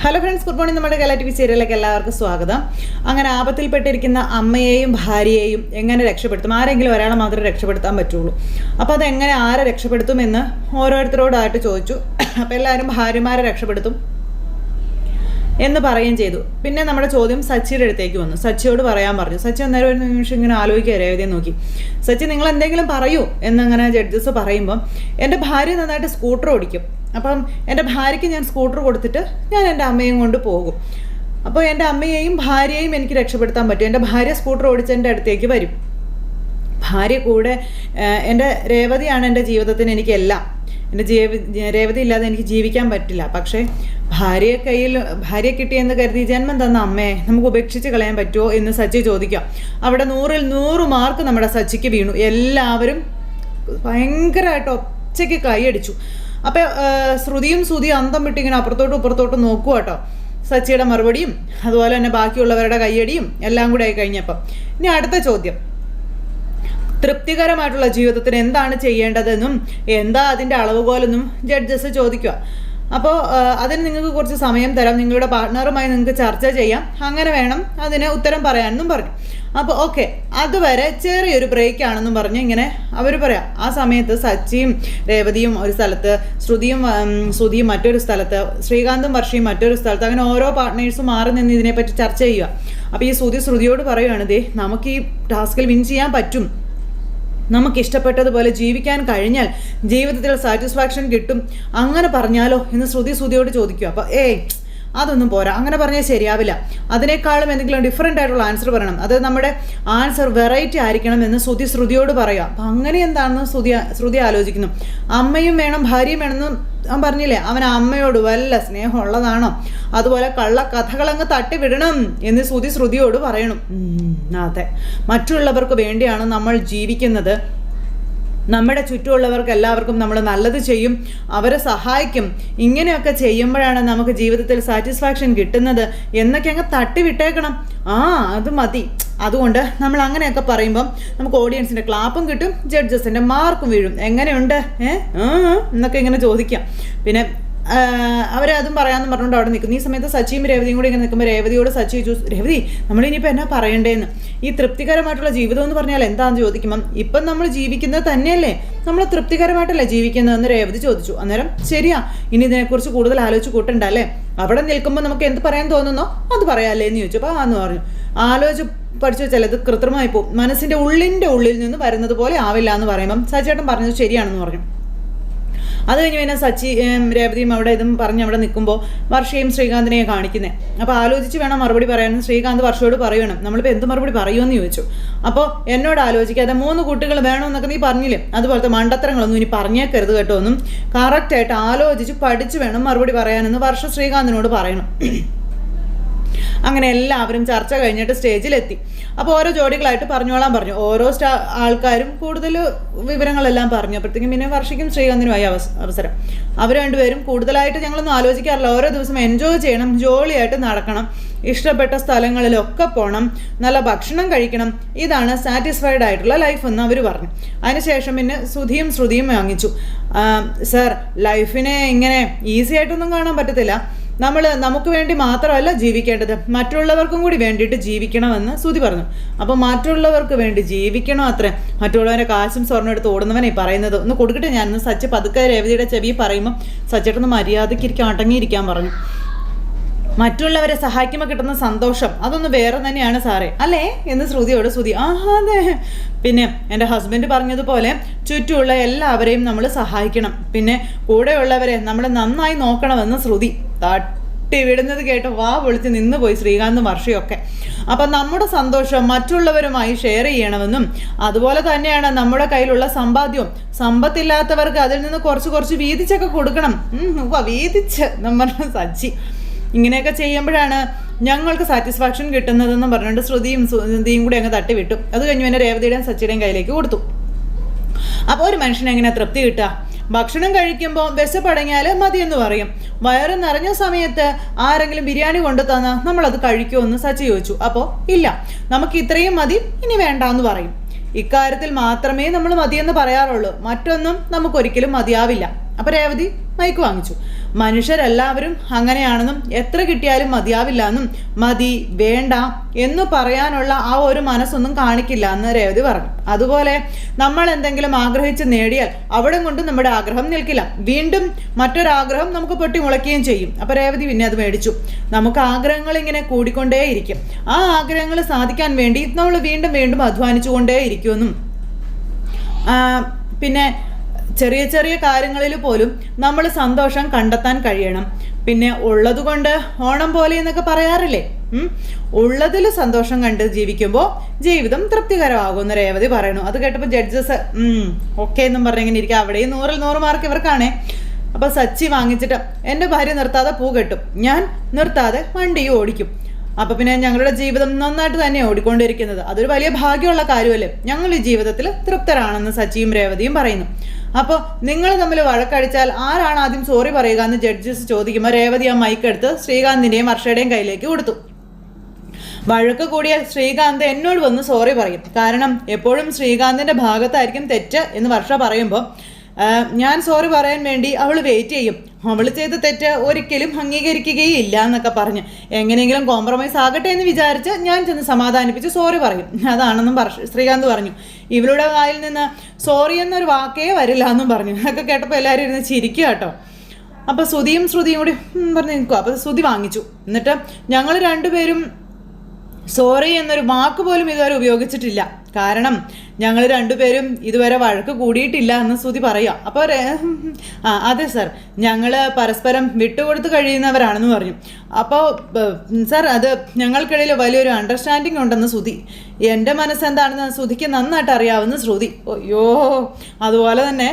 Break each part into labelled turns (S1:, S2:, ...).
S1: Hello friends, good morning. നമ്മുടെ Kerala TV സീരിയലിലേക്ക് എല്ലാവർക്കും സ്വാഗതം. അങ്ങനെ ആപത്തിൽപ്പെട്ടിരിക്കുന്ന അമ്മയെയും ഭാര്യയെയും എങ്ങനെ രക്ഷപ്പെടുത്തും? ആരെങ്കിലും ഒരാളെ മാത്രമേ രക്ഷപ്പെടുത്താൻ പറ്റുള്ളൂ. അപ്പോൾ അതെങ്ങനെ ആരെ രക്ഷപ്പെടുത്തുമെന്ന് ഓരോരുത്തരോടായിട്ട് ചോദിച്ചു. അപ്പോൾ എല്ലാവരും ഭാര്യമാരെ രക്ഷപ്പെടുത്തും എന്ന് പറയുകയും ചെയ്തു. പിന്നെ നമ്മുടെ ചോദ്യം സച്ചിയുടെ അടുത്തേക്ക് വന്നു. സച്ചിയോട് പറയാൻ പറഞ്ഞു. സച്ചി അന്നേരം ഒരു നിമിഷം ഇങ്ങനെ ആലോചിക്കുക, രേവതിയെ നോക്കി. സച്ചി, നിങ്ങൾ എന്തെങ്കിലും പറയൂ എന്നങ്ങനെ ജഡ്ജസ് പറയുമ്പം എൻ്റെ ഭാര്യ നന്നായിട്ട് സ്കൂട്ടർ ഓടിക്കും. അപ്പം എൻ്റെ ഭാര്യയ്ക്ക് ഞാൻ സ്കൂട്ടർ കൊടുത്തിട്ട് ഞാൻ എൻ്റെ അമ്മയും കൊണ്ട് പോകും. അപ്പോൾ എൻ്റെ അമ്മയെയും ഭാര്യയെയും എനിക്ക് രക്ഷപ്പെടുത്താൻ പറ്റും. എൻ്റെ ഭാര്യ സ്കൂട്ടർ ഓടിച്ച് എൻ്റെ അടുത്തേക്ക് വരും. ഭാര്യ കൂടെ എൻ്റെ രേവതിയാണ് എൻ്റെ ജീവിതത്തിന് എനിക്കെല്ലാം. എൻ്റെ രേവതി ഇല്ലാതെ എനിക്ക് ജീവിക്കാൻ പറ്റില്ല. പക്ഷേ ഭാര്യയെ കിട്ടിയെന്ന് കരുതി ജന്മം തന്ന അമ്മയെ നമുക്ക് ഉപേക്ഷിച്ച് കളയാൻ പറ്റുമോ എന്ന് സച്ചി ചോദിക്കാം. അവിടെ 100-ൽ 100 മാർക്ക് നമ്മുടെ സച്ചിക്ക് വീണു. എല്ലാവരും ഭയങ്കരമായിട്ട് ഒച്ചയ്ക്ക് കൈയടിച്ചു. അപ്പോൾ ശ്രുതിയും അന്തം വിട്ടിങ്ങനെ അപ്പുറത്തോട്ടും നോക്കുക കേട്ടോ. സച്ചിയുടെ മറുപടിയും അതുപോലെ തന്നെ ബാക്കിയുള്ളവരുടെ കയ്യടിയും എല്ലാം കൂടെ ആയി കഴിഞ്ഞപ്പം ഇനി അടുത്ത ചോദ്യം, തൃപ്തികരമായിട്ടുള്ള ജീവിതത്തിന് എന്താണ് ചെയ്യേണ്ടതെന്നും എന്താ അതിൻ്റെ അളവുകോലെന്നും ജഡ്ജസ് ചോദിക്കുക. അപ്പോൾ അതിന് നിങ്ങൾക്ക് കുറച്ച് സമയം തരാം, നിങ്ങളുടെ പാർട്ട്ണറുമായി നിങ്ങൾക്ക് ചർച്ച ചെയ്യാം, അങ്ങനെ വേണം അതിന് ഉത്തരം പറയാനെന്നും പറഞ്ഞു. അപ്പോൾ ഓക്കെ, അതുവരെ ചെറിയൊരു ബ്രേക്കാണെന്നും പറഞ്ഞ് ഇങ്ങനെ അവർ പറയാം. ആ സമയത്ത് സച്ചിയും രേവതിയും ഒരു സ്ഥലത്ത്, ശ്രുതിയും മറ്റൊരു സ്ഥലത്ത്, ശ്രീകാന്തും വർഷയും മറ്റൊരു സ്ഥലത്ത്, അങ്ങനെ ഓരോ പാർട്ട്നേഴ്സും മാറി നിന്ന് ഇതിനെപ്പറ്റി ചർച്ച ചെയ്യുക. അപ്പോൾ ഈ ശ്രുതിയോട് പറയുകയാണ്, ദേ നമുക്ക് ഈ ടാസ്കിൽ വിൻ ചെയ്യാൻ പറ്റും, നമുക്കിഷ്ടപ്പെട്ടതുപോലെ ജീവിക്കാൻ കഴിഞ്ഞാൽ ജീവിതത്തിൽ സാറ്റിസ്ഫാക്ഷൻ കിട്ടും, അങ്ങനെ പറഞ്ഞാലോ എന്ന് ശ്രുതിയോട് ചോദിക്കുക. അപ്പോൾ അതൊന്നും പോരാ, അങ്ങനെ പറഞ്ഞാൽ ശരിയാവില്ല, അതിനേക്കാളും എന്തെങ്കിലും ഡിഫറെൻ്റ് ആയിട്ടുള്ള ആൻസർ പറയണം, അത് നമ്മുടെ ആൻസർ വെറൈറ്റി ആയിരിക്കണം എന്ന് ശ്രുതിയോട് പറയുക. അപ്പം അങ്ങനെ എന്താണെന്ന് ശ്രുതി ആലോചിക്കുന്നു. അമ്മയും വേണം ഭാര്യയും വേണമെന്ന് അവൻ പറഞ്ഞില്ലേ, അവൻ അമ്മയോട് വല്ല സ്നേഹമുള്ളതാണോ? അതുപോലെ കള്ള കഥകളങ്ങ് തട്ടിവിടണം എന്ന് ശ്രുതിയോട് പറയണം. അതെ, മറ്റുള്ളവർക്ക് വേണ്ടിയാണ് നമ്മൾ ജീവിക്കുന്നത്, നമ്മുടെ ചുറ്റുമുള്ളവർക്ക് എല്ലാവർക്കും നമ്മൾ നല്ലത് ചെയ്യും, അവരെ സഹായിക്കും, ഇങ്ങനെയൊക്കെ ചെയ്യുമ്പോഴാണ് നമുക്ക് ജീവിതത്തിൽ സാറ്റിസ്ഫാക്ഷൻ കിട്ടുന്നത് എന്നൊക്കെ അങ്ങ് തട്ടിവിട്ടേക്കണം. അത് മതി. അതുകൊണ്ട് നമ്മൾ അങ്ങനെയൊക്കെ പറയുമ്പം നമുക്ക് ഓഡിയൻസിൻ്റെ ക്ലാപ്പും കിട്ടും, ജഡ്ജസിൻ്റെ മാർക്കും വീഴും. എങ്ങനെയുണ്ട് എന്നൊക്കെ ഇങ്ങനെ ചോദിക്കാം. പിന്നെ അവരതും പറയാമെന്ന് പറഞ്ഞുകൊണ്ട് അവിടെ നിൽക്കുന്നു. ഈ സമയത്ത് സച്ചിയും രേവതിയും കൂടി ഇങ്ങനെ നിൽക്കുമ്പോൾ രേവതിയോട് സച്ചി ചോദിച്ചു, രേവതി നമ്മളിനിയിപ്പോൾ എന്നാ പറയണ്ടേന്ന്? ഈ തൃപ്തികരമായിട്ടുള്ള ജീവിതം എന്ന് പറഞ്ഞാൽ എന്താണെന്ന് ചോദിക്കുമ്പം ഇപ്പം നമ്മൾ ജീവിക്കുന്നത് തന്നെയല്ലേ, നമ്മൾ തൃപ്തികരമായിട്ടല്ലേ ജീവിക്കുന്നതെന്ന് രേവതി ചോദിച്ചു. അന്നേരം ശരിയാ, ഇനി ഇതിനെക്കുറിച്ച് കൂടുതൽ ആലോചിച്ച് കൂട്ടണ്ടല്ലേ, അവിടെ നിൽക്കുമ്പോൾ നമുക്ക് എന്ത് പറയാൻ തോന്നുന്നോ അത് പറയാല്ലേ എന്ന് ചോദിച്ചു. അപ്പോൾ ആന്ന് പറഞ്ഞു, ആലോചിച്ച് പഠിച്ചു വെച്ചാൽ ഇത് കൃത്രിമമായി പോകും, മനസ്സിൻ്റെ ഉള്ളിൽ നിന്ന് വരുന്നത് പോലെ ആവില്ല എന്ന് പറയുമ്പം സച്ചിയേട്ടൻ പറഞ്ഞത് ശരിയാണെന്ന് പറഞ്ഞു. അത് കഴിഞ്ഞ് പിന്നെ രേവതിയും അവിടെ ഇതും പറഞ്ഞ് അവിടെ നിൽക്കുമ്പോൾ വർഷയും ശ്രീകാന്തിനെയും കാണിക്കുന്നത്. അപ്പോൾ ആലോചിച്ച് വേണം മറുപടി പറയാനും. ശ്രീകാന്ത് വർഷയോട് പറയണം, നമ്മളിപ്പോൾ എന്ത് മറുപടി പറയുമെന്ന് ചോദിച്ചു. അപ്പോൾ എന്നോട് ആലോചിക്കാതെ 3 കുട്ടികൾ വേണമെന്നൊക്കെ നീ പറഞ്ഞില്ലേ, അതുപോലത്തെ മണ്ടത്തരങ്ങളൊന്നും ഇനി പറഞ്ഞേക്കരുത് കേട്ടോ, ഒന്നും കറക്റ്റായിട്ട് ആലോചിച്ച് പഠിച്ച് വേണം മറുപടി പറയാനെന്ന് വർഷ ശ്രീകാന്തിനോട് പറയണം. അങ്ങനെ എല്ലാവരും ചർച്ച കഴിഞ്ഞിട്ട് സ്റ്റേജിലെത്തി. അപ്പോൾ ഓരോ ജോഡികളായിട്ട് പറഞ്ഞോളാൻ പറഞ്ഞു. ഓരോ ആൾക്കാരും കൂടുതൽ വിവരങ്ങളെല്ലാം പറഞ്ഞു. അപ്പോഴത്തേക്കും പിന്നെ വർഷയ്ക്കും ശ്രീകാന്തിനുമായി അവസരം. അവർ രണ്ടുപേരും കൂടുതലായിട്ട് ഞങ്ങളൊന്നും ആലോചിക്കാറില്ല, ഓരോ ദിവസം എൻജോയ് ചെയ്യണം, ജോളിയായിട്ട് നടക്കണം, ഇഷ്ടപ്പെട്ട സ്ഥലങ്ങളിലൊക്കെ പോകണം, നല്ല ഭക്ഷണം കഴിക്കണം, ഇതാണ് സാറ്റിസ്ഫൈഡ് ആയിട്ടുള്ള ലൈഫ് എന്ന് അവർ പറഞ്ഞു. അതിനുശേഷം പിന്നെ ശ്രുതിയും വാങ്ങിച്ചു. സർ, ലൈഫിനെ ഇങ്ങനെ ഈസി ആയിട്ടൊന്നും കാണാൻ പറ്റത്തില്ല, നമ്മൾ നമുക്ക് വേണ്ടി മാത്രമല്ല ജീവിക്കേണ്ടത്, മറ്റുള്ളവർക്കും കൂടി വേണ്ടിയിട്ട് ജീവിക്കണമെന്ന് ശ്രുതി പറഞ്ഞു. അപ്പോൾ മറ്റുള്ളവർക്ക് വേണ്ടി ജീവിക്കണോ അത്രേ, മറ്റുള്ളവരെ കാശും സ്വർണ്ണം എടുത്ത് ഓടുന്നവനെ പറയുന്നത്. ഒന്ന് കൊടുക്കട്ടെ ഞാനൊന്ന്. സച്ചി പതുക്കെ രേവതിയുടെ ചെവി പറയുമ്പോൾ സച്ചേട്ടൊന്ന് മര്യാദയ്ക്ക് അടങ്ങിയിരിക്കാൻ പറഞ്ഞു. മറ്റുള്ളവരെ സഹായിക്കുമ്പോൾ കിട്ടുന്ന സന്തോഷം അതൊന്ന് വേറെ തന്നെയാണ് സാറേ, അല്ലേ എന്ന് ശ്രുതിയോട് അതെ, പിന്നെ എൻ്റെ ഹസ്ബൻഡ് പറഞ്ഞതുപോലെ ചുറ്റുമുള്ള എല്ലാവരെയും നമ്മൾ സഹായിക്കണം, പിന്നെ കൂടെയുള്ളവരെ നമ്മൾ നന്നായി നോക്കണമെന്ന് ശ്രുതി തട്ടി വിടുന്നത് കേട്ട് വാ പൊളിച്ച് നിന്ന് പോയി ശ്രീകാന്തും വർഷയൊക്കെ. അപ്പം നമ്മുടെ സന്തോഷം മറ്റുള്ളവരുമായി ഷെയർ ചെയ്യണമെന്നും അതുപോലെ തന്നെയാണ് നമ്മുടെ കയ്യിലുള്ള സമ്പാദ്യവും, സമ്പത്തില്ലാത്തവർക്ക് അതിൽ നിന്ന് കുറച്ച് വീതിച്ചൊക്കെ കൊടുക്കണം. വീതിച്ച് നമ്മൾ സച്ചി ഇങ്ങനെയൊക്കെ ചെയ്യുമ്പോഴാണ് ഞങ്ങൾക്ക് സാറ്റിസ്ഫാക്ഷൻ കിട്ടുന്നതെന്ന് പറഞ്ഞുകൊണ്ട് ശ്രുതിയും കൂടി അങ്ങ് തട്ടിവിട്ടു. അത് കഴിഞ്ഞ് പിന്നെ രേവതിയുടെയും സച്ചിയുടെയും കയ്യിലേക്ക് കൊടുത്തു. അപ്പോൾ ഒരു മനുഷ്യനെ എങ്ങനെ തൃപ്തി കിട്ടുക? ഭക്ഷണം കഴിക്കുമ്പോൾ വിശപ്പടങ്ങിയാൽ മതിയെന്ന് പറയും. വയറ് നിറഞ്ഞ സമയത്ത് ആരെങ്കിലും ബിരിയാണി കൊണ്ടു തന്നാൽ നമ്മളത് കഴിക്കുമോ എന്ന് സച്ചി ചോദിച്ചു. അപ്പോൾ ഇല്ല, നമുക്ക് ഇത്രയും മതി, ഇനി വേണ്ടാന്ന് പറയും. ഇക്കാര്യത്തിൽ മാത്രമേ നമ്മൾ മതിയെന്ന് പറയാറുള്ളൂ, മറ്റൊന്നും നമുക്കൊരിക്കലും മതിയാവില്ല. അപ്പോൾ രേവതി മൈക്ക് വാങ്ങിച്ചു. മനുഷ്യരെല്ലാവരും അങ്ങനെയാണെന്നും എത്ര കിട്ടിയാലും മതിയാവില്ല എന്നും മതി വേണ്ട എന്ന് പറയാനുള്ള ആ ഒരു മനസ്സൊന്നും കാണിക്കില്ല എന്ന് രേവതി പറഞ്ഞു. അതുപോലെ നമ്മൾ എന്തെങ്കിലും ആഗ്രഹിച്ച് നേടിയാൽ അവിടെ കൊണ്ട് നമ്മുടെ ആഗ്രഹം നിൽക്കില്ല, വീണ്ടും മറ്റൊരാഗ്രഹം നമുക്ക് പൊട്ടിമുളയ്ക്കുകയും ചെയ്യും. അപ്പോൾ രേവതി പിന്നെ അത് മേടിച്ചു. നമുക്ക് ആഗ്രഹങ്ങൾ ഇങ്ങനെ കൂടിക്കൊണ്ടേയിരിക്കും, ആ ആഗ്രഹങ്ങൾ സാധിക്കാൻ വേണ്ടി നമ്മൾ വീണ്ടും വീണ്ടും അധ്വാനിച്ചുകൊണ്ടേയിരിക്കുമെന്നും പിന്നെ ചെറിയ ചെറിയ കാര്യങ്ങളിൽ പോലും നമ്മൾ സന്തോഷം കണ്ടെത്താൻ കഴിയണം. പിന്നെ ഉള്ളതുകൊണ്ട് ഓണം പോലെ എന്നൊക്കെ പറയാറില്ലേ, ഉള്ളതിൽ സന്തോഷം കണ്ട് ജീവിക്കുമ്പോൾ ജീവിതം തൃപ്തികരമാകുമെന്ന് രേവതി പറയണു. അത് കേട്ടപ്പോൾ ജഡ്ജസ് ഓക്കെ എന്നും പറഞ്ഞിങ്ങനെ ഇരിക്കുക. അവിടെയും 100 മാർക്ക് ഇവർക്കാണേ. അപ്പോൾ സച്ചി വാങ്ങിച്ചിട്ട് എൻ്റെ ഭാര്യ നിർത്താതെ പൂ കെട്ടും, ഞാൻ നിർത്താതെ വണ്ടിയും ഓടിക്കും, അപ്പോൾ പിന്നെ ഞങ്ങളുടെ ജീവിതം നന്നായിട്ട് തന്നെ ഓടിക്കൊണ്ടിരിക്കുന്നത് അതൊരു വലിയ ഭാഗ്യമുള്ള കാര്യമല്ലേ, ഞങ്ങൾ ഈ ജീവിതത്തിൽ തൃപ്തരാണെന്ന് സച്ചിയും രേവതിയും പറയുന്നു. അപ്പോൾ നിങ്ങൾ തമ്മിൽ വഴക്കടിച്ചാൽ ആരാണ് ആദ്യം സോറി പറയുക എന്ന് ജഡ്ജസ് ചോദിക്കുമ്പോൾ രേവതി ആ മൈക്കെടുത്ത് ശ്രീകാന്തിൻ്റെയും വർഷയുടെയും കയ്യിലേക്ക് കൊടുത്തു. വഴക്ക് കൂടിയ ശ്രീകാന്ത് എന്നോട് വന്ന് സോറി പറയും, കാരണം എപ്പോഴും ശ്രീകാന്തിൻ്റെ ഭാഗത്തായിരിക്കും തെറ്റ് എന്ന് വർഷ പറയുമ്പോൾ ഞാൻ സോറി പറയാൻ വേണ്ടി അവൾ വെയിറ്റ് ചെയ്യും, അവൾ ചെയ്ത തെറ്റ് ഒരിക്കലും അംഗീകരിക്കുകയില്ല എന്നൊക്കെ പറഞ്ഞ് എങ്ങനെയെങ്കിലും കോംപ്രമൈസ് ആകട്ടെ എന്ന് വിചാരിച്ച് ഞാൻ ചെന്ന് സമാധാനിപ്പിച്ച് സോറി പറയും, അതാണെന്നും ശ്രീകാന്ത് പറഞ്ഞു. ഇവളുടെ വായിൽ നിന്ന് സോറി എന്നൊരു വാക്കേ വരില്ല എന്നും പറഞ്ഞു. അതൊക്കെ കേട്ടപ്പോൾ എല്ലാവരും ഇരുന്ന് ചിരിക്കുക കേട്ടോ. അപ്പോൾ ശ്രുതിയും കൂടി പറഞ്ഞ് നിൽക്കുക. അപ്പോൾ ശ്രുതി വാങ്ങിച്ചു. എന്നിട്ട് ഞങ്ങൾ രണ്ടുപേരും സോറി എന്നൊരു വാക്ക് പോലും ഇതുവരെ ഉപയോഗിച്ചിട്ടില്ല, കാരണം ഞങ്ങൾ രണ്ടുപേരും ഇതുവരെ വഴക്ക് കൂടിയിട്ടില്ല എന്ന് ശ്രുതി പറയുക. അപ്പോൾ അതെ സർ, ഞങ്ങൾ പരസ്പരം വിട്ടുകൊടുത്ത് കഴിയുന്നവരാണെന്ന് പറഞ്ഞു. അപ്പോൾ സർ അത് ഞങ്ങൾക്കിടയിൽ വലിയൊരു അണ്ടർസ്റ്റാൻഡിങ് ഉണ്ടെന്ന് ശ്രുതി, എൻ്റെ മനസ്സെന്താണെന്ന് ശ്രുതിക്ക് നന്നായിട്ട് അറിയാവുന്ന ശ്രുതി. അയ്യോ, അതുപോലെ തന്നെ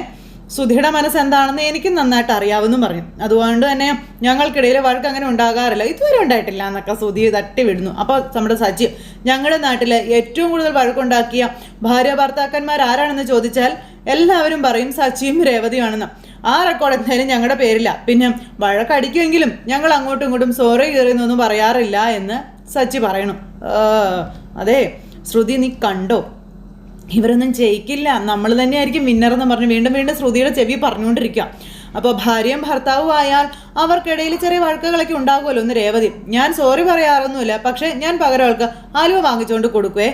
S1: ശ്രുതിയുടെ മനസ്സെന്താണെന്ന് എനിക്ക് നന്നായിട്ട് അറിയാവുന്നു പറഞ്ഞു. അതുകൊണ്ട് തന്നെ ഞങ്ങൾക്കിടയിൽ വഴക്ക് അങ്ങനെ ഉണ്ടാകാറില്ല, ഇതുവരെ ഉണ്ടായിട്ടില്ല എന്നൊക്കെ ശ്രുതി തട്ടി വിടുന്നു. അപ്പോൾ നമ്മുടെ സജി, ഞങ്ങളുടെ നാട്ടിൽ ഏറ്റവും കൂടുതൽ വഴക്കുണ്ടാക്കിയ ഭാര്യ ഭർത്താക്കന്മാർ ആരാണെന്ന് ചോദിച്ചാൽ എല്ലാവരും പറയും സച്ചിയും രേവതിയാണെന്ന്. ആ റെക്കോർഡ് എന്തായാലും ഞങ്ങളുടെ പേരില്ല, പിന്നെ വഴക്കടിക്കുമെങ്കിലും ഞങ്ങൾ അങ്ങോട്ടും ഇങ്ങോട്ടും സോറി കയറിയെന്നൊന്നും പറയാറില്ല എന്ന് സച്ചി പറയണു. അതെ ശ്രുതി, നീ കണ്ടോ, ഇവരൊന്നും ജയിക്കില്ല, നമ്മൾ തന്നെയായിരിക്കും വിന്നറെന്ന് പറഞ്ഞ് വീണ്ടും വീണ്ടും ശ്രുതിയുടെ ചെവി പറഞ്ഞുകൊണ്ടിരിക്കുക. അപ്പോൾ ഭാര്യയും ഭർത്താവും ആയാൽ അവർക്കിടയിൽ ചെറിയ വഴക്കുകളൊക്കെ ഉണ്ടാകുമല്ലോ എന്ന് രേവതി. ഞാൻ സോറി പറയാറൊന്നുമില്ല, പക്ഷേ ഞാൻ പകരം അവൾക്ക് ആലുവ വാങ്ങിച്ചുകൊണ്ട് കൊടുക്കുവേ,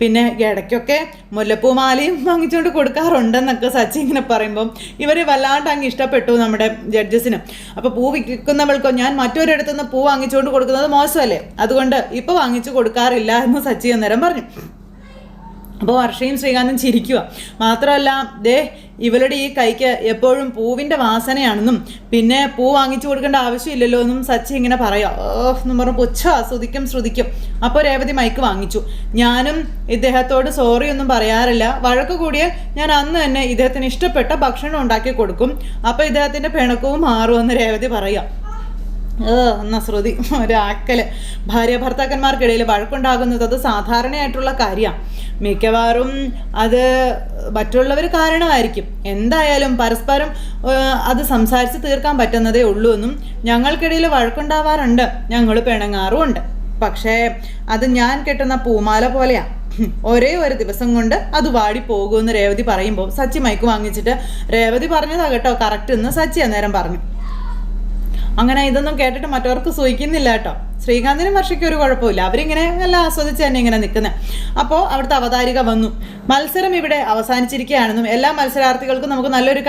S1: പിന്നെ ഇടയ്ക്കൊക്കെ മുല്ലപ്പൂമാലയും വാങ്ങിച്ചുകൊണ്ട് കൊടുക്കാറുണ്ടെന്നൊക്കെ സച്ചി ഇങ്ങനെ പറയുമ്പം ഇവർ വല്ലാണ്ട് അങ്ങ് ഇഷ്ടപ്പെട്ടു നമ്മുടെ ജഡ്ജസിന്. അപ്പോൾ പൂ വിൽക്കുന്നവൾക്കോ ഞാൻ മറ്റൊരിടത്തുനിന്ന് പൂ വാങ്ങിച്ചുകൊണ്ട് കൊടുക്കുന്നത് മോശമല്ലേ, അതുകൊണ്ട് ഇപ്പോൾ വാങ്ങിച്ചു കൊടുക്കാറില്ല എന്ന് സച്ചി അന്നേരം പറഞ്ഞു. അപ്പോൾ വർഷയും ശ്രീകാന്തും ചിരിക്കുക. മാത്രമല്ല ഇവളുടെ ഈ കൈക്ക് എപ്പോഴും പൂവിൻ്റെ വാസനയാണെന്നും പിന്നെ പൂ വാങ്ങിച്ചു കൊടുക്കേണ്ട ആവശ്യമില്ലല്ലോ എന്നും സച്ചി ഇങ്ങനെ പറയാം. എന്ന് പറഞ്ഞ് പുച്ഛ ശ്രുതിക്കും. അപ്പോൾ രേവതി മൈക്ക് വാങ്ങിച്ചു. ഞാനും ഇദ്ദേഹത്തോട് സോറി ഒന്നും പറയാറില്ല, വഴക്ക് കൂടിയാൽ ഞാൻ അന്ന് തന്നെ ഇദ്ദേഹത്തിന് ഇഷ്ടപ്പെട്ട ഭക്ഷണം ഉണ്ടാക്കി കൊടുക്കും, അപ്പോൾ ഇദ്ദേഹത്തിൻ്റെ പിണക്കവും മാറുമെന്ന് രേവതി പറയാം. എന്നാ ശ്രുതി ഒരാക്കല്. ഭാര്യ ഭർത്താക്കന്മാർക്കിടയിൽ വഴക്കുണ്ടാകുന്നത് അത് സാധാരണയായിട്ടുള്ള കാര്യമാണ്. മിക്കവാറും അത് മറ്റുള്ളവർ കാരണമായിരിക്കും. എന്തായാലും പരസ്പരം അത് സംസാരിച്ച് തീർക്കാൻ പറ്റുന്നതേ ഉള്ളൂ എന്നും ഞങ്ങൾക്കിടയിൽ വഴക്കുണ്ടാവാറുണ്ട്, ഞങ്ങൾ പിണങ്ങാറുമുണ്ട്, പക്ഷേ അത് ഞാൻ കെട്ടുന്ന പൂമാല പോലെയാണ്, ഒരേ ഒരു ദിവസം കൊണ്ട് അത് വാടി പോകുമെന്ന് രേവതി പറയുമ്പോൾ സച്ചി മൈക്ക് വാങ്ങിച്ചിട്ട് രേവതി പറഞ്ഞതാ കേട്ടോ കറക്റ്റ് എന്ന് സച്ചി അന്നേരം പറഞ്ഞു. അങ്ങനെ ഇതൊന്നും കേട്ടിട്ട് മറ്റവർക്ക് സൂഹിക്കുന്നില്ല കേട്ടോ. ശ്രീകാന്തിനും വർഷയ്ക്കും ഒരു കുഴപ്പമില്ല, അവരിങ്ങനെ എല്ലാം ആസ്വദിച്ച് തന്നെ ഇങ്ങനെ നിൽക്കുന്നത്. അപ്പോൾ അവിടുത്തെ അവതാരിക വന്നു. മത്സരം ഇവിടെ അവസാനിച്ചിരിക്കുകയാണെന്നും എല്ലാ മത്സരാർത്ഥികൾക്കും നമുക്ക് നല്ലൊരു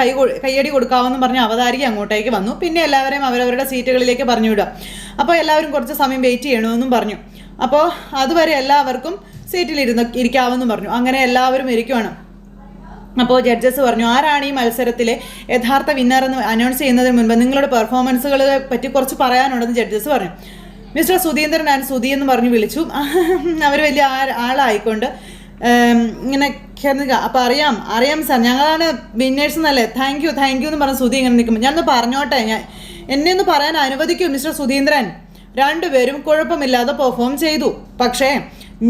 S1: കയ്യടി കൊടുക്കാമെന്നും പറഞ്ഞ് അവതാരിക അങ്ങോട്ടേക്ക് വന്നു. പിന്നെ എല്ലാവരെയും അവരവരുടെ സീറ്റുകളിലേക്ക് പറഞ്ഞു വിടുക. അപ്പോൾ എല്ലാവരും കുറച്ച് സമയം വെയിറ്റ് ചെയ്യണമെന്നും പറഞ്ഞു. അപ്പോൾ അതുവരെ എല്ലാവർക്കും ഇരിക്കാമെന്നും പറഞ്ഞു. അങ്ങനെ എല്ലാവരും ഇരിക്കുവാണ്. അപ്പോൾ ജഡ്ജസ് പറഞ്ഞു, ആരാണ് ഈ മത്സരത്തിലെ യഥാർത്ഥ വിന്നർ എന്ന് അനൗൺസ് ചെയ്യുന്നതിന് മുൻപ് നിങ്ങളുടെ പെർഫോമൻസുകളെ പറ്റി കുറച്ച് പറയാനുണ്ടെന്ന് ജഡ്ജസ് പറഞ്ഞു. മിസ്റ്റർ സുധീന്ദ്രൻ ആൻഡ് സുധി എന്ന് പറഞ്ഞു വിളിച്ചു. അവർ വലിയ ആളായിക്കൊണ്ട് ഇങ്ങനെ അപ്പോൾ അറിയാം സാർ, ഞങ്ങളാണ് വിന്നേഴ്സ് എന്നല്ലേ, താങ്ക് യു എന്ന് പറഞ്ഞ് സുധി ഇങ്ങനെ നിൽക്കുമ്പോൾ ഞാനൊന്ന് പറഞ്ഞോട്ടെ, എന്നെ ഒന്ന് പറയാൻ അനുവദിക്കൂ മിസ്റ്റർ സുധീന്ദ്രൻ. രണ്ടുപേരും കുഴപ്പമില്ലാതെ പെർഫോം ചെയ്തു, പക്ഷേ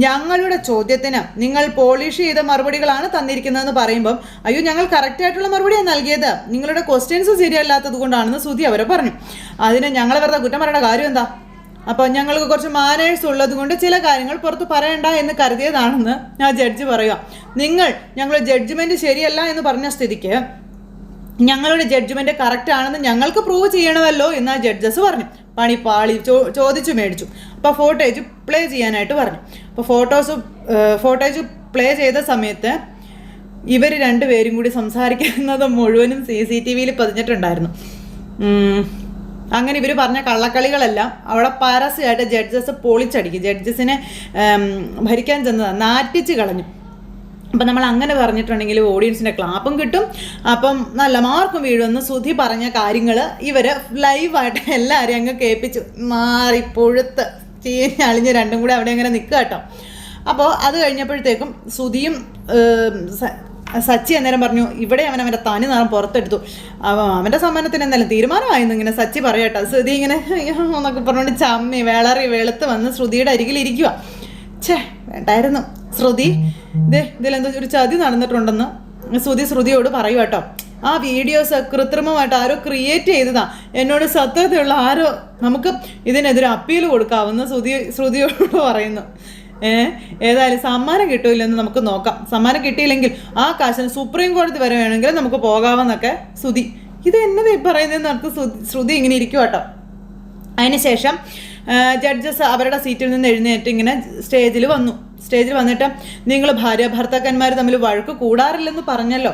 S1: ഞങ്ങളുടെ ചോദ്യത്തിന് നിങ്ങൾ പോളിഷ് ചെയ്ത മറുപടികളാണ് തന്നിരിക്കുന്നതെന്ന് പറയുമ്പം അയ്യോ ഞങ്ങൾ കറക്റ്റായിട്ടുള്ള മറുപടിയാണ് നൽകിയത്, നിങ്ങളുടെ ക്വസ്റ്റ്യൻസ് ശരിയല്ലാത്തത് കൊണ്ടാണെന്ന് സുധി അവരെ പറഞ്ഞു. അതിന് ഞങ്ങൾ വെറുതെ കുറ്റം പറയേണ്ട കാര്യം എന്താ, അപ്പോൾ ഞങ്ങൾക്ക് കുറച്ച് മാനേഴ്സ് ഉള്ളത് കൊണ്ട് ചില കാര്യങ്ങൾ പുറത്ത് പറയണ്ട എന്ന് കരുതിയതാണെന്ന് ആ ജഡ്ജി പറയുക. നിങ്ങൾ ഞങ്ങൾ ജഡ്ജ്മെൻറ്റ് ശരിയല്ല എന്ന് പറഞ്ഞ സ്ഥിതിക്ക് ഞങ്ങളുടെ ജഡ്ജ്മെന്റ് കറക്റ്റ് ആണെന്ന് ഞങ്ങൾക്ക് പ്രൂവ് ചെയ്യണമല്ലോ എന്ന് ആ ജഡ്ജസ് പറഞ്ഞു. പണിപ്പാളി ചോദിച്ചു മേടിച്ചു. അപ്പോൾ ഫോട്ടേജ് പ്ലേ ചെയ്യാനായിട്ട് പറഞ്ഞു. അപ്പോൾ ഫോട്ടേജ് പ്ലേ ചെയ്ത സമയത്ത് ഇവർ രണ്ടുപേരും കൂടി സംസാരിക്കുന്നത് മുഴുവനും CCTVയിൽ പതിഞ്ഞിട്ടുണ്ടായിരുന്നു. അങ്ങനെ ഇവർ പറഞ്ഞ കള്ളക്കളികളെല്ലാം അവിടെ പരസ്യമായിട്ട് ജഡ്ജസ് പൊളിച്ചടിക്കും. ജഡ്ജസിനെ ഭരിക്കാൻ ചെന്നതാണ്, നാറ്റിച്ച് കളഞ്ഞു. അപ്പം നമ്മൾ അങ്ങനെ പറഞ്ഞിട്ടുണ്ടെങ്കിൽ ഓഡിയൻസിൻ്റെ ക്ലാപ്പും കിട്ടും, അപ്പം നല്ല മാർക്കും വീഴുമെന്ന് സുധി പറഞ്ഞ കാര്യങ്ങൾ ഇവർ ലൈവായിട്ട് എല്ലാവരെയും അങ്ങ് കേൾപ്പിച്ചു. മാറി പൊഴുത്ത് ചീഞ്ഞളിഞ്ഞ് രണ്ടും കൂടെ അവിടെ അങ്ങനെ നിൽക്കുക കേട്ടോ. അപ്പോൾ അത് കഴിഞ്ഞപ്പോഴത്തേക്കും സുധിയും സച്ചി അന്നേരം പറഞ്ഞു, ഇവിടെ അവൻ്റെ തനി നിറം പുറത്തെടുത്തു, അവൻ്റെ സമ്മാനത്തിന് എന്തായാലും തീരുമാനമായിരുന്നു ഇങ്ങനെ സച്ചി പറയട്ടോ. ശ്രുതി ഇങ്ങനെ എന്നൊക്കെ പറഞ്ഞുകൊണ്ട് ചമ്മി വെളുത്ത് വന്ന് ശ്രുതിയുടെ അരികിലിരിക്കുക. ഛേ വേണ്ടായിരുന്നു ശ്രുതി, ഇതിലെന്തോ ഒരു ചതി നടന്നിട്ടുണ്ടെന്ന് ശ്രുതിയോട് പറയൂ കേട്ടോ. ആ വീഡിയോസ് കൃത്രിമമായിട്ട് ആരോ ക്രിയേറ്റ് ചെയ്തതാ, എന്നോട് സത്യതയുള്ള ആരോ, നമുക്ക് ഇതിനെതിരെ അപ്പീൽ കൊടുക്കാവുന്ന ശ്രുതിയോട് പറയുന്നു. ഏതായാലും സമ്മാനം കിട്ടൂല്ലെന്ന് നമുക്ക് നോക്കാം, സമ്മാനം കിട്ടിയില്ലെങ്കിൽ ആ കാശിന് സുപ്രീം കോടതി വരെ വേണമെങ്കിൽ നമുക്ക് പോകാമെന്നൊക്കെ ശ്രുതി. ഇത് എന്നതേ പറയുന്നതെന്ന് നമുക്ക് ശ്രുതി ഇങ്ങനെ ഇരിക്കും കേട്ടോ. അതിനുശേഷം ജഡ്ജസ് അവരുടെ സീറ്റിൽ നിന്ന് എഴുന്നേറ്റ് ഇങ്ങനെ സ്റ്റേജിൽ വന്നിട്ട് നിങ്ങൾ ഭാര്യ ഭർത്താക്കന്മാർ തമ്മിൽ വഴക്ക് കൂടാറില്ലെന്ന് പറഞ്ഞല്ലോ,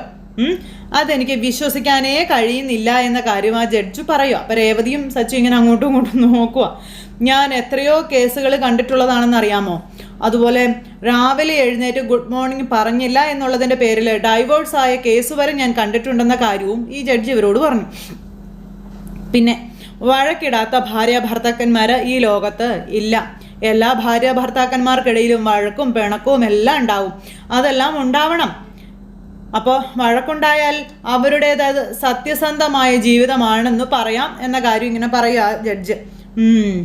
S1: അതെനിക്ക് വിശ്വസിക്കാനേ കഴിയുന്നില്ല എന്ന കാര്യം ആ ജഡ്ജ് പറയുക. അപ്പം രേവതിയും സച്ചു ഇങ്ങനെ അങ്ങോട്ടും ഇങ്ങോട്ടും നോക്കുക. ഞാൻ എത്രയോ കേസുകൾ കണ്ടിട്ടുള്ളതാണെന്ന് അറിയാമോ, അതുപോലെ രാവിലെ എഴുന്നേറ്റ് ഗുഡ് മോർണിംഗ് പറഞ്ഞില്ല എന്നുള്ളതിൻ്റെ പേരിൽ ഡൈവേഴ്സ് ആയ കേസ് വരെ ഞാൻ കണ്ടിട്ടുണ്ടെന്ന കാര്യവും ഈ ജഡ്ജ് ഇവരോട് പറഞ്ഞു. പിന്നെ വഴക്കിടാത്ത ഭാര്യ ഭർത്താക്കന്മാർ ഈ ലോകത്ത് ഇല്ല. എല്ലാ ഭാര്യ ഭർത്താക്കന്മാർക്കിടയിലും വഴക്കും പിണക്കവും എല്ലാം ഉണ്ടാവും, അതെല്ലാം ഉണ്ടാവണം. അപ്പോൾ വഴക്കുണ്ടായാൽ അവരുടേത് സത്യസന്ധമായ ജീവിതമാണെന്ന് പറയാം എന്ന കാര്യം ഇങ്ങനെ പറയുക ജഡ്ജ്.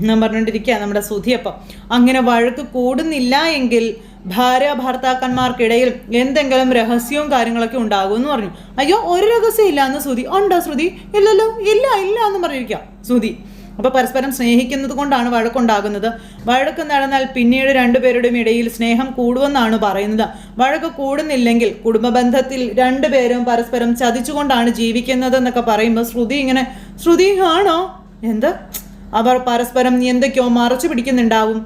S1: ഞാൻ പറഞ്ഞുകൊണ്ടിരിക്കുക നമ്മുടെ സുധി. അപ്പം അങ്ങനെ വഴക്ക് കൂടുന്നില്ല എങ്കിൽ ഭാര്യ ഭർത്താക്കന്മാർക്കിടയിൽ എന്തെങ്കിലും രഹസ്യവും കാര്യങ്ങളൊക്കെ ഉണ്ടാകുമെന്ന് പറഞ്ഞു. അയ്യോ ഒരു രഹസ്യം ഇല്ല എന്ന് ശ്രുതി. ഉണ്ടോ ശ്രുതി? ഇല്ലല്ലോ, ഇല്ല എന്ന് പറഞ്ഞിരിക്കാം ശ്രുതി. അപ്പോൾ പരസ്പരം സ്നേഹിക്കുന്നത് കൊണ്ടാണ് വഴക്കുണ്ടാകുന്നത്. വഴക്ക് നടന്നാൽ പിന്നീട് രണ്ടുപേരുടെയും ഇടയിൽ സ്നേഹം കൂടുമെന്നാണ് പറയുന്നത്. വഴക്ക് കൂടുന്നില്ലെങ്കിൽ കുടുംബ ബന്ധത്തിൽ രണ്ടുപേരും പരസ്പരം ചതിച്ചുകൊണ്ടാണ് ജീവിക്കുന്നത് എന്നൊക്കെ പറയുമ്പോൾ ശ്രുതി ആണോ എന്ത്, അവർ പരസ്പരം എന്തൊക്കെയോ മറച്ചു പിടിക്കുന്നുണ്ടാവും,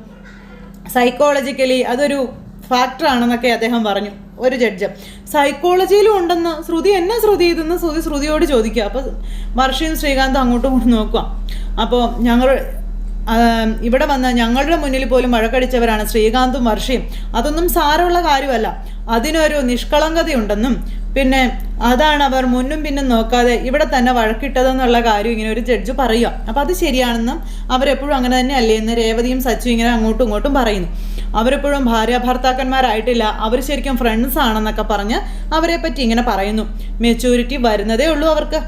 S1: സൈക്കോളജിക്കലി അതൊരു ഫാക്ടറാണെന്നൊക്കെ അദ്ദേഹം പറഞ്ഞു. ഒരു ജഡ്ജ് സൈക്കോളജിയിലും ഉണ്ടെന്ന് ഇതെന്ന് ശ്രുതിയോട് ചോദിക്കുക. അപ്പോൾ വർഷയും ശ്രീകാന്തും അങ്ങോട്ടും ഇങ്ങോട്ടും നോക്കുക. അപ്പോൾ ഇവിടെ വന്ന് ഞങ്ങളുടെ മുന്നിൽ പോലും വഴക്കടിച്ചവരാണ് ശ്രീകാന്തും വർഷയും. അതൊന്നും സാരമുള്ള കാര്യമല്ല, അതിനൊരു നിഷ്കളങ്കതയുണ്ടെന്നും പിന്നെ അതാണ് അവർ മുന്നും പിന്നും നോക്കാതെ ഇവിടെ തന്നെ വഴക്കിട്ടതെന്നുള്ള കാര്യം ഇങ്ങനെ ഒരു ജഡ്ജ് പറയുക. അപ്പം അത് ശരിയാണെന്നും അവരെപ്പോഴും അങ്ങനെ തന്നെ അല്ലേ എന്ന് രേവതിയും സച്ചു ഇങ്ങനെ അങ്ങോട്ടും ഇങ്ങോട്ടും പറയുന്നു. അവരെപ്പോഴും ഭാര്യ ഭർത്താക്കന്മാരായിട്ടില്ല, അവർ ശരിക്കും ഫ്രണ്ട്സ് ആണെന്നൊക്കെ പറഞ്ഞ് അവരെ പറ്റി ഇങ്ങനെ പറയുന്നു. മെച്യൂരിറ്റി വരുന്നതേ ഉള്ളൂ അവർക്ക്.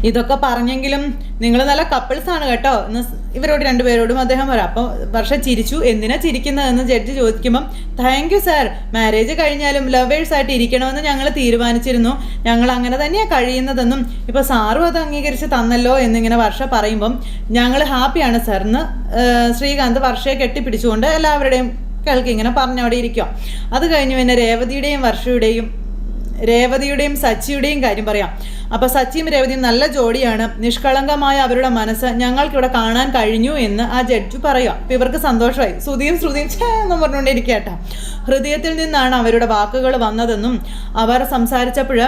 S1: ഇതൊക്കെ പറഞ്ഞെങ്കിലും നിങ്ങൾ നല്ല കപ്പിൾസാണ് കേട്ടോ എന്ന് ഇവരോട് രണ്ടുപേരോടും അദ്ദേഹം പറയാം. അപ്പം വർഷ ചിരിച്ചു. എന്തിനാ ചിരിക്കുന്നതെന്ന് ജഡ്ജി ചോദിക്കുമ്പം താങ്ക് യു സാർ, മാരേജ് കഴിഞ്ഞാലും ലവേഴ്സായിട്ട് ഇരിക്കണമെന്ന് ഞങ്ങൾ തീരുമാനിച്ചിരുന്നു, ഞങ്ങൾ അങ്ങനെ തന്നെയാണ് കഴിയുന്നതെന്നും ഇപ്പോൾ സാറും അത് അംഗീകരിച്ച് തന്നല്ലോ എന്നിങ്ങനെ വർഷ പറയുമ്പം ഞങ്ങൾ ഹാപ്പിയാണ് സാറിന് ശ്രീകാന്ത് വർഷയെ കെട്ടിപ്പിടിച്ചുകൊണ്ട് എല്ലാവരുടെയും കേൾക്കി ഇങ്ങനെ പറഞ്ഞവിടെ ഇരിക്കുക. അത് കഴിഞ്ഞ് പിന്നെ രേവതിയുടെയും സച്ചിയുടെയും കാര്യം പറയാം. അപ്പോൾ സച്ചിയും രേവതിയും നല്ല ജോഡിയാണ്, നിഷ്കളങ്കമായ അവരുടെ മനസ്സ് ഞങ്ങൾക്കിവിടെ കാണാൻ കഴിഞ്ഞു എന്ന് ആ ജഡ്ജ് പറയുക. അപ്പോൾ ഇവർക്ക് സന്തോഷമായി. ശ്രുതിയും എന്ന് പറഞ്ഞുകൊണ്ടിരിക്കുക കേട്ടോ. ഹൃദയത്തിൽ നിന്നാണ് അവരുടെ വാക്കുകൾ വന്നതെന്നും അവർ സംസാരിച്ചപ്പോൾ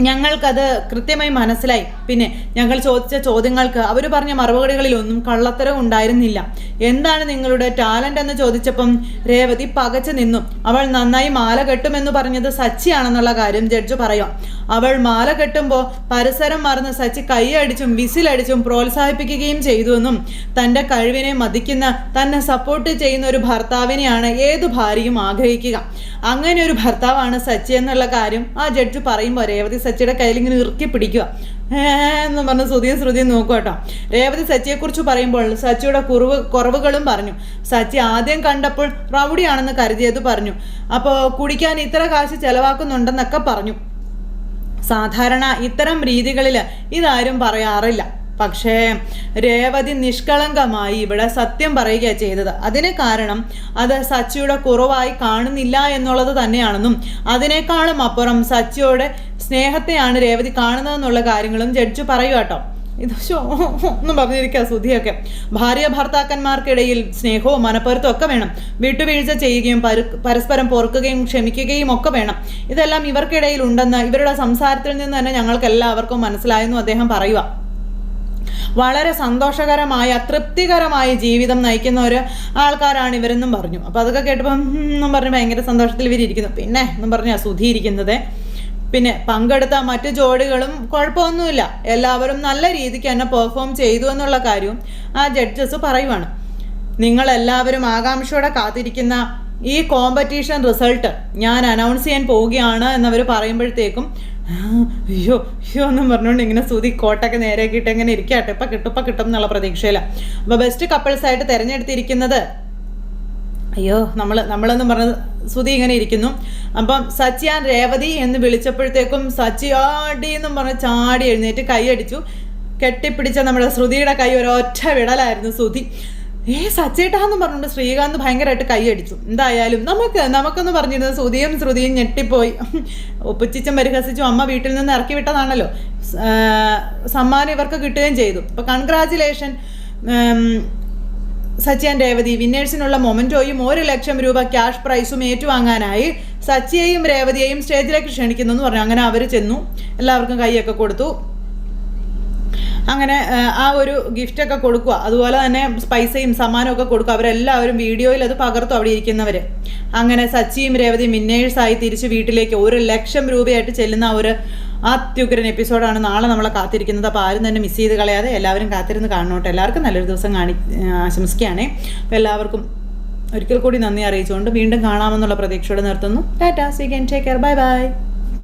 S1: ഞങ്ങൾക്കത് കൃത്യമായി മനസ്സിലായി. പിന്നെ ഞങ്ങൾ ചോദിച്ച ചോദ്യങ്ങൾക്ക് അവർ പറഞ്ഞ മറുപടികളിലൊന്നും കള്ളത്തരം ഉണ്ടായിരുന്നില്ല. എന്താണ് നിങ്ങളുടെ ടാലൻ്റ് എന്ന് ചോദിച്ചപ്പം രേവതി പകച്ചു നിന്നു. അവൾ നന്നായി മാല കെട്ടുമെന്ന് പറഞ്ഞത് സച്ചിയാണെന്നുള്ള കാര്യം ജഡ്ജ് പറയാം. അവൾ മാല കെട്ടുമ്പോൾ പരിസരം മറന്ന് സച്ചി കൈയടിച്ചും വിസിലടിച്ചും പ്രോത്സാഹിപ്പിക്കുകയും ചെയ്തുവെന്നും തൻ്റെ കഴിവിനെ മതിക്കുന്ന, തന്നെ സപ്പോർട്ട് ചെയ്യുന്ന ഒരു ഭർത്താവിനെയാണ് ഏതു ഭാര്യയും ആഗ്രഹിക്കുക. അങ്ങനെ ഒരു ഭർത്താവാണ് സച്ചി എന്നുള്ള കാര്യം ആ ജഡ്ജ് പറയുമ്പോൾ രേവതി സച്ചിയുടെ കയ്യിൽ ഇങ്ങനെ ഇറുക്കി പിടിക്കുക. എന്ന് പറഞ്ഞ് ശ്രുതിയും നോക്കുക കേട്ടോ. രേവതി സച്ചിയെക്കുറിച്ച് പറയുമ്പോൾ സച്ചിയുടെ കുറവുകളും പറഞ്ഞു. സച്ചി ആദ്യം കണ്ടപ്പോൾ റൗഡിയാണെന്ന് കരുതിയത് പറഞ്ഞു. അപ്പോൾ കുടിക്കാൻ ഇത്ര കാശ് ചെലവാക്കുന്നുണ്ടെന്നൊക്കെ പറഞ്ഞു. സാധാരണ ഇത്തരം രീതികളിൽ ഇതാരും പറയാറില്ല. പക്ഷേ രേവതി നിഷ്കളങ്കമായി ഇവിടെ സത്യം പറയുകയാണ് ചെയ്തത്. അതിന് കാരണം അത് സച്ചിയുടെ കുറവായി കാണുന്നില്ല എന്നുള്ളത് തന്നെയാണെന്നും അതിനേക്കാളും അപ്പുറം സച്ചിയോടെ സ്നേഹത്തെയാണ് രേവതി കാണുന്നതെന്നുള്ള കാര്യങ്ങളും ജഡ്ജ് പറയുക കേട്ടോ. ഇത് ഒന്നും പറഞ്ഞിരിക്കുക സുധിയൊക്കെ. ഭാര്യ ഭർത്താക്കന്മാർക്കിടയിൽ സ്നേഹവും മനപ്പൊരുത്തവും ഒക്കെ വേണം. വിട്ടുവീഴ്ച ചെയ്യുകയും പരസ്പരം പൊറുക്കുകയും ക്ഷമിക്കുകയും ഒക്കെ വേണം. ഇതെല്ലാം ഇവർക്കിടയിൽ ഉണ്ടെന്ന് ഇവരുടെ സംസാരത്തിൽ നിന്ന് തന്നെ ഞങ്ങൾക്ക് എല്ലാവർക്കും മനസ്സിലായെന്നും അദ്ദേഹം പറയുക. വളരെ സന്തോഷകരമായ തൃപ്തികരമായ ജീവിതം നയിക്കുന്ന ഒരു ആൾക്കാരാണ് ഇവരെന്നും പറഞ്ഞു. അപ്പോൾ അതൊക്കെ കേട്ടപ്പം എന്നും പറഞ്ഞ് ഭയങ്കര സന്തോഷത്തിൽ ഇവരിയ്ക്കുന്നു. പിന്നെ എന്നും പറഞ്ഞാൽ സുധി ഇരിക്കുന്നത്. പിന്നെ പങ്കെടുത്ത മറ്റു ജോഡികളും കുഴപ്പമൊന്നുമില്ല, എല്ലാവരും നല്ല രീതിക്ക് തന്നെ പെർഫോം ചെയ്തു എന്നുള്ള കാര്യവും ആ ജഡ്ജസ് പറയുവാണ്. നിങ്ങളെല്ലാവരും ആകാംക്ഷയോടെ കാത്തിരിക്കുന്ന ഈ കോമ്പറ്റീഷൻ റിസൾട്ട് ഞാൻ അനൗൺസ് ചെയ്യാൻ പോവുകയാണ് എന്നവർ പറയുമ്പോഴത്തേക്കും അയ്യോ അയ്യോ എന്നും പറഞ്ഞുകൊണ്ട് ഇങ്ങനെ സുധി കോട്ടൊക്കെ നേരെയാക്കിയിട്ട് എങ്ങനെ ഇരിക്കട്ടെ, ഇപ്പം കിട്ടും എന്നുള്ള പ്രതീക്ഷയില്ല. അപ്പോൾ ബെസ്റ്റ് കപ്പിൾസായിട്ട് തിരഞ്ഞെടുത്തിരിക്കുന്നത് നമ്മളെന്ന് പറഞ്ഞത് സുധി ഇങ്ങനെ ഇരിക്കുന്നു. അപ്പം സച്ചി ആൻഡ് രേവതി എന്ന് വിളിച്ചപ്പോഴത്തേക്കും സച്ചി ആടി എന്നും പറഞ്ഞ് ചാടി എഴുന്നേറ്റ് കൈയടിച്ചു. കെട്ടിപ്പിടിച്ച നമ്മുടെ ശ്രുതിയുടെ കൈ ഒരൊറ്റ വിടലായിരുന്നു. സുധി സച്ചേട്ടാന്ന് പറഞ്ഞുകൊണ്ട് ശ്രീകാന്ത് ഭയങ്കരമായിട്ട് കൈയടിച്ചു. എന്തായാലും നമുക്കെന്ന് പറഞ്ഞിരുന്നത് ശ്രുതിയും ഞെട്ടിപ്പോയി. ഒപ്പിച്ചിച്ചും പരിഹസിച്ചും അമ്മ വീട്ടിൽ നിന്ന് ഇറക്കി വിട്ടതാണല്ലോ. സമ്മാനം ഇവർക്ക് കിട്ടുകയും ചെയ്തു. അപ്പോൾ കൺഗ്രാജുലേഷൻ സച്ചി ആൻഡ് രേവതി. വിന്നേഴ്സിനുള്ള മൊമെന്റോയും 1 ലക്ഷം രൂപ ക്യാഷ് പ്രൈസും ഏറ്റുവാങ്ങാനായി സച്ചിയെയും രേവതിയെയും സ്റ്റേജിലേക്ക് ക്ഷണിക്കുന്നു എന്ന് പറഞ്ഞു. അങ്ങനെ അവർ ചെന്നു, എല്ലാവർക്കും കൈയൊക്കെ കൊടുത്തു. അങ്ങനെ ആ ഒരു ഗിഫ്റ്റൊക്കെ കൊടുക്കുക, അതുപോലെ തന്നെ പൈസയും സമ്മാനമൊക്കെ കൊടുക്കുക. അവരെല്ലാവരും വീഡിയോയിൽ അത് പകർത്തു അവിടെ ഇരിക്കുന്നവർ. അങ്ങനെ സച്ചിയും രേവതിയും വിന്നേഴ്സായി തിരിച്ച് വീട്ടിലേക്ക് 1 ലക്ഷം രൂപയായിട്ട് ചെല്ലുന്ന ഒരു അത്യുഗ്രൻ എപ്പിസോഡാണ് നാളെ നമ്മളെ കാത്തിരിക്കുന്നത്. അപ്പോൾ ആരും തന്നെ മിസ് ചെയ്ത് കളയാതെ എല്ലാവരും കാത്തിരുന്ന് കാണണോട്ടെ. എല്ലാവർക്കും നല്ലൊരു ദിവസം ആശംസിക്കുകയാണേ. അപ്പോൾ എല്ലാവർക്കും ഒരിക്കൽ കൂടി നന്ദി അറിയിച്ചുകൊണ്ട് വീണ്ടും കാണാമെന്നുള്ള പ്രതീക്ഷയോടെ നിർത്തുന്നു. ടാറ്റാ, see you again, take care, bye by.